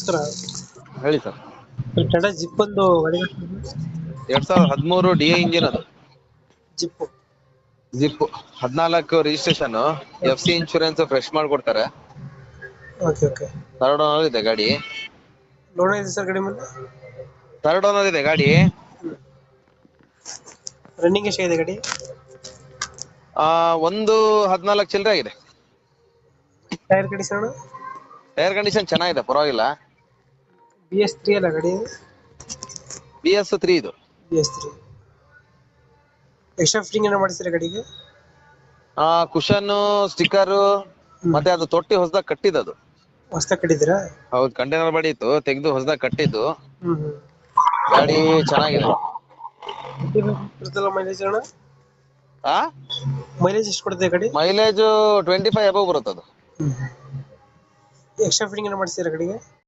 Sir ಹೇಳಿ sir. Tata zip ಒಂದು ಗಾಡಿ 2013 DI ಇಂಜಿನ್ ಅದು. ಜಿಪ್ ಜಿಪ್ 14 ರಿಜಿಸ್ಟ್ರೇಷನ್, FC ಇನ್ಶೂರೆನ್ಸ್ ಫ್ರೆಶ್ ಮಾಡ್ಕೊಡ್ತಾರೆ. Okay okay. ಥರ್ಡ್ ಓನರ್ ಇದೆ ಗಾಡಿ. ಲೋನ್ ಇದೆ ಸರ್ ಗಾಡಿ ಮೇಲೆ? ಥರ್ಡ್ ಓನರ್ ಇದೆ ಗಾಡಿ. ರನ್ನಿಂಗ್ ಎಷ್ಟಾಗಿದೆ ಗಾಡಿ? ಒಂದು 14 ಚಿಲ್ಲರೆ ಆಗಿದೆ. Tyre condition? ಟೈರ್ ಕಂಡೀಷನ್ ಚೆನ್ನಾಗಿದೆ, ಪರವಾಗಿಲ್ಲ. BS3 ಅಲ್ಲ ಗಾಡಿ? BS3 ಇದು. BS3. ಎಕ್ಸ್ಟ್ರಾ ಫಿಟ್ಟಿಂಗ್ ಏನೋ ಮಾಡಿಸಿರ ಗಾಡಿಗೆ? ಕುಶನ್, ಸ್ಟಿಕ್ಕರ್, ಮತ್ತೆ ಅದು ತೊಟ್ಟಿ ಹೊಸದಾಗಿ ಕಟ್ಟಿದ್ದು. ಹೊಸ್ದಾಗಿ ಕಟ್ಟಿದ್ದೀರಾ? ಹೌದು, ಕಂಟೈನರ್ ಬಾಡಿ ಇತ್ತು, ತೆಗೆದು ಹೊಸದಾಗಿ ಕಟ್ಟಿದ್ದು. ಹ್ಮ್. ಗಾಡಿ ಚೆನ್ನಾಗಿದೆ. ಮೈಲೇಜ್ ಅಣ್ಣ? ಆ ಮೈಲೇಜ್ ಎಷ್ಟು ಕೊಡುತ್ತೆ ಗಾಡಿ? ಮೈಲೇಜ್ 25 ಅಬವ್ ಬರುತ್ತೆ ಅದು. ಎಕ್ಸ್ಟ್ರಾ ಫಿಟ್ಟಿಂಗ್ ಏನೋ ಮಾಡಿಸಿರ ಗಾಡಿಗೆ?